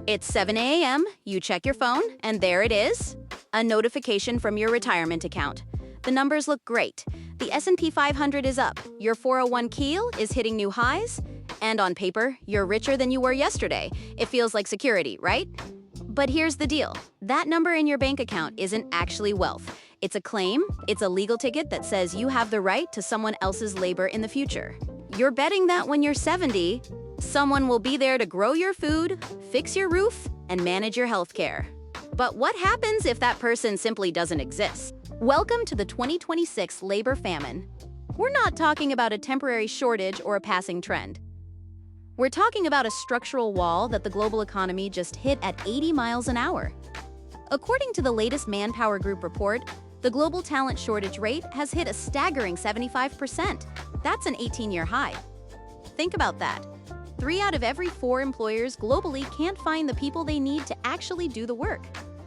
It's 7 a.m., you check your phone, and there it is. A notification from your retirement account. The numbers look great. The S&P 500 is up, your 401k is hitting new highs, and on paper, you're richer than you were yesterday. It feels like security, right? But here's the deal. That number in your bank account isn't actually wealth. It's a claim, it's a legal ticket that says you have the right to someone else's labor in the future. You're betting that when you're 70, someone will be there to grow your food, fix your roof, and manage your healthcare. But what happens if that person simply doesn't exist? Welcome to the 2026 labor famine. We're not talking about a temporary shortage or a passing trend. We're talking about a structural wall that the global economy just hit at 80 miles an hour. According to the latest Manpower Group report, the global talent shortage rate has hit a staggering 75%. That's an 18-year high. Think about that. 3 out of every 4 employers globally can't find the people they need to actually do the work.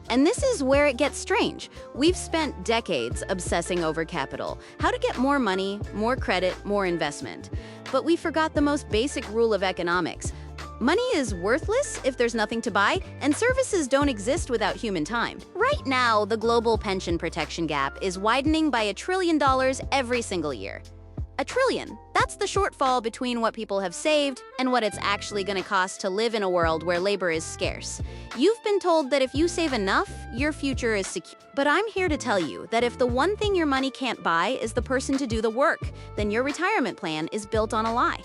And this is where it gets strange. We've spent decades obsessing over capital, how to get more money, more credit, more investment. But we forgot the most basic rule of economics. Money is worthless if there's nothing to buy, and services don't exist without human time. Right now, the global pension protection gap is widening by $1 trillion every single year. $1 trillion. That's the shortfall between what people have saved and what it's actually going to cost to live in a world where labor is scarce. You've been told that if you save enough, your future is secure. But I'm here to tell you that if the one thing your money can't buy is the person to do the work, then your retirement plan is built on a lie.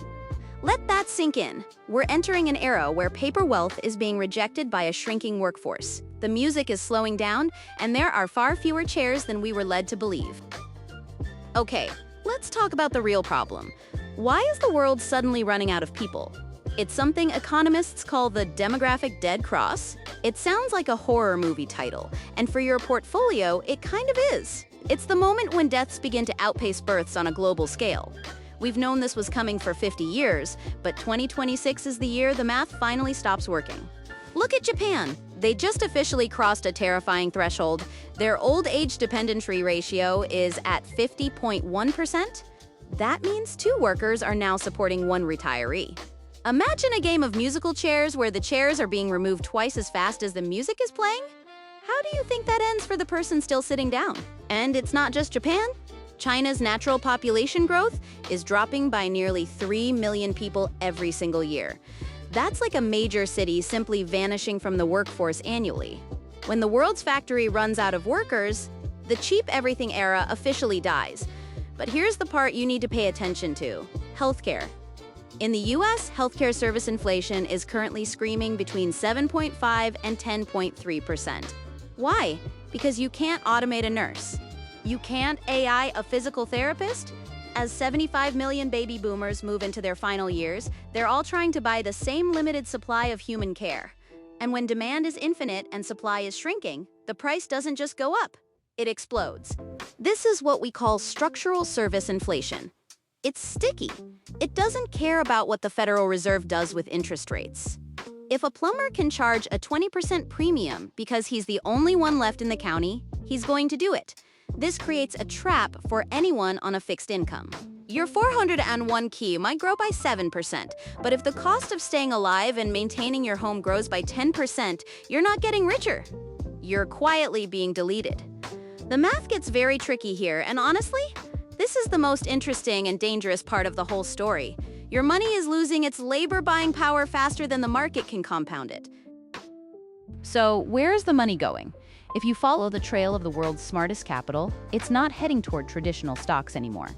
Let that sink in. We're entering an era where paper wealth is being rejected by a shrinking workforce. The music is slowing down, and there are far fewer chairs than we were led to believe. Okay. Let's talk about the real problem. Why is the world suddenly running out of people? It's something economists call the demographic dead cross. It sounds like a horror movie title, and for your portfolio, it kind of is. It's the moment when deaths begin to outpace births on a global scale. We've known this was coming for 50 years, but 2026 is the year the math finally stops working. Look at Japan. They just officially crossed a terrifying threshold. Their old age dependency ratio is at 50.1%. That means 2 workers are now supporting 1 retiree. Imagine a game of musical chairs where the chairs are being removed twice as fast as the music is playing. How do you think that ends for the person still sitting down? And it's not just Japan. China's natural population growth is dropping by nearly 3 million people every single year. That's like a major city simply vanishing from the workforce annually. When the world's factory runs out of workers, the cheap everything era officially dies. But here's the part you need to pay attention to: healthcare. In the US, healthcare service inflation is currently screaming between 7.5 and 10.3%. Why? Because you can't automate a nurse. You can't AI a physical therapist? As 75 million baby boomers move into their final years, they're all trying to buy the same limited supply of human care. And when demand is infinite and supply is shrinking, the price doesn't just go up, it explodes. This is what we call structural service inflation. It's sticky. It doesn't care about what the Federal Reserve does with interest rates. If a plumber can charge a 20% premium because he's the only one left in the county, he's going to do it. This creates a trap for anyone on a fixed income. Your 401k might grow by 7%, but if the cost of staying alive and maintaining your home grows by 10%, you're not getting richer. You're quietly being deleted. The math gets very tricky here, and honestly, this is the most interesting and dangerous part of the whole story. Your money is losing its labor buying power faster than the market can compound it. So, where is the money going? If you follow the trail of the world's smartest capital, it's not heading toward traditional stocks anymore.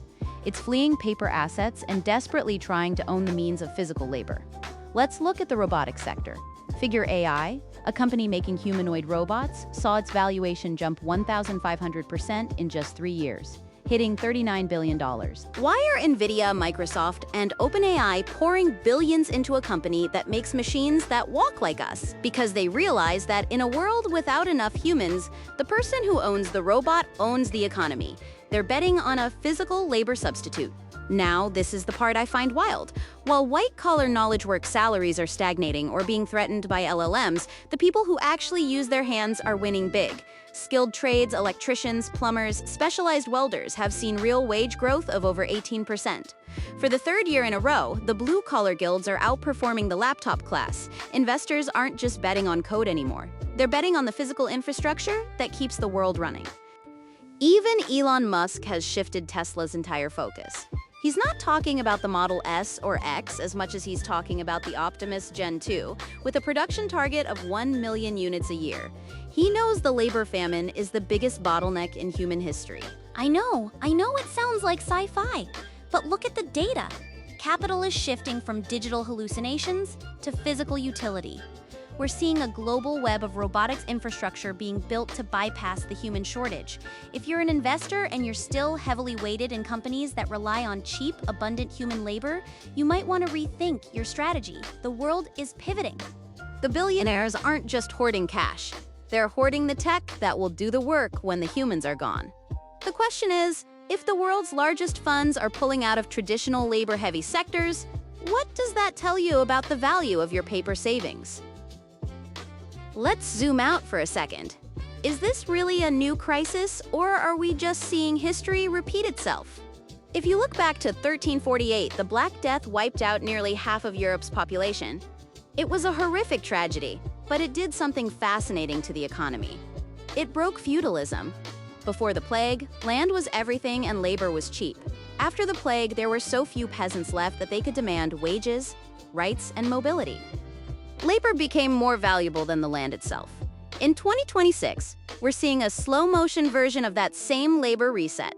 It's fleeing paper assets and desperately trying to own the means of physical labor. Let's look at the robotics sector. Figure AI, a company making humanoid robots, saw its valuation jump 1,500% in just 3 years, hitting $39 billion. Why are Nvidia, Microsoft, and OpenAI pouring billions into a company that makes machines that walk like us? Because they realize that in a world without enough humans, the person who owns the robot owns the economy. They're betting on a physical labor substitute. Now, this is the part I find wild. While white-collar knowledge work salaries are stagnating or being threatened by LLMs, the people who actually use their hands are winning big. Skilled trades, electricians, plumbers, specialized welders have seen real wage growth of over 18%. For the third year in a row, the blue-collar guilds are outperforming the laptop class. Investors aren't just betting on code anymore. They're betting on the physical infrastructure that keeps the world running. Even Elon Musk has shifted Tesla's entire focus. He's not talking about the Model S or X as much as he's talking about the Optimus Gen 2, with a production target of 1 million units a year. He knows the labor famine is the biggest bottleneck in human history. I know it sounds like sci-fi, but look at the data. Capital is shifting from digital hallucinations to physical utility. We're seeing a global web of robotics infrastructure being built to bypass the human shortage. If you're an investor and you're still heavily weighted in companies that rely on cheap, abundant human labor, you might want to rethink your strategy. The world is pivoting. The billionaires aren't just hoarding cash. They're hoarding the tech that will do the work when the humans are gone. The question is, if the world's largest funds are pulling out of traditional labor-heavy sectors, what does that tell you about the value of your paper savings? Let's zoom out for a second. Is this really a new crisis, or are we just seeing history repeat itself? If you look back to 1348, the Black Death wiped out nearly half of Europe's population. It was a horrific tragedy, but it did something fascinating to the economy. It broke feudalism. Before the plague, land was everything and labor was cheap. After the plague, there were so few peasants left that they could demand wages, rights, and mobility. Labor became more valuable than the land itself. In 2026, we're seeing a slow-motion version of that same labor reset.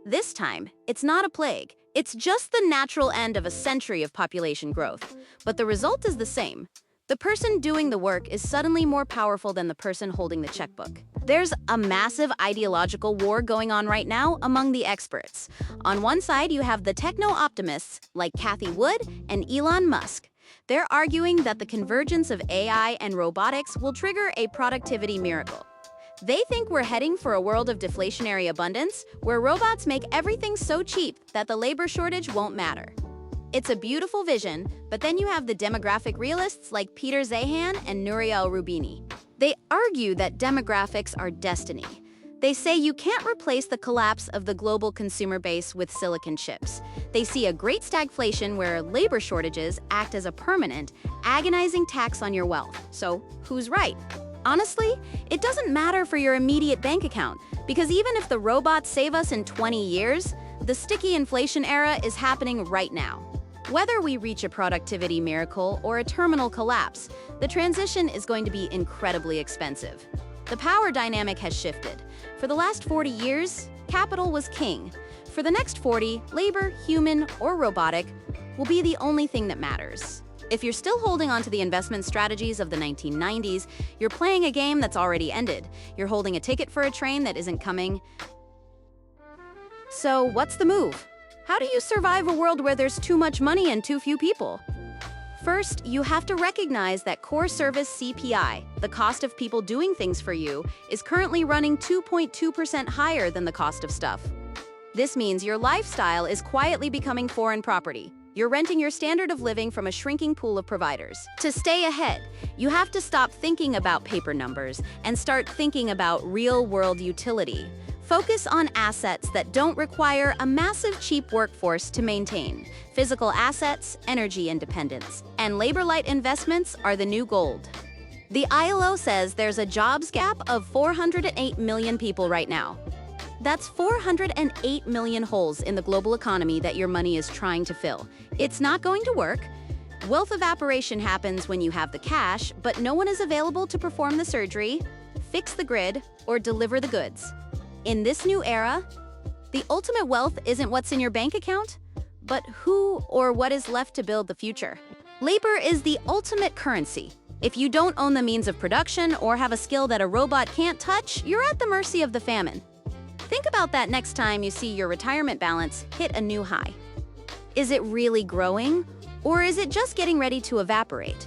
This time, it's not a plague. It's just the natural end of a century of population growth. But the result is the same. The person doing the work is suddenly more powerful than the person holding the checkbook. There's a massive ideological war going on right now among the experts. On one side, you have the techno-optimists like Cathie Wood and Elon Musk. They're arguing that the convergence of AI and robotics will trigger a productivity miracle. They think we're heading for a world of deflationary abundance, where robots make everything so cheap that the labor shortage won't matter. It's a beautiful vision, but then you have the demographic realists like Peter Zahan and Nouriel Roubini. They argue that demographics are destiny. They say you can't replace the collapse of the global consumer base with silicon chips. They see a great stagflation where labor shortages act as a permanent, agonizing tax on your wealth. So, who's right? Honestly, it doesn't matter for your immediate bank account, because even if the robots save us in 20 years, the sticky inflation era is happening right now. Whether we reach a productivity miracle or a terminal collapse, the transition is going to be incredibly expensive. The power dynamic has shifted. For the last 40 years, capital was king. For the next 40, labor, human or robotic, will be the only thing that matters. If you're still holding on to the investment strategies of the 1990s, you're playing a game that's already ended. You're holding a ticket for a train that isn't coming. So what's the move? How do you survive a world where there's too much money and too few people? First, you have to recognize that core service CPI, the cost of people doing things for you, is currently running 2.2% higher than the cost of stuff. This means your lifestyle is quietly becoming foreign property. You're renting your standard of living from a shrinking pool of providers. To stay ahead, you have to stop thinking about paper numbers and start thinking about real-world utility. Focus on assets that don't require a massive cheap workforce to maintain. Physical assets, energy independence, and labor-light investments are the new gold. The ILO says there's a jobs gap of 408 million people right now. That's 408 million holes in the global economy that your money is trying to fill. It's not going to work. Wealth evaporation happens when you have the cash, but no one is available to perform the surgery, fix the grid, or deliver the goods. In this new era, the ultimate wealth isn't what's in your bank account, but who or what is left to build the future. Labor is the ultimate currency. If you don't own the means of production or have a skill that a robot can't touch, you're at the mercy of the famine. Think about that next time you see your retirement balance hit a new high. Is it really growing, or is it just getting ready to evaporate?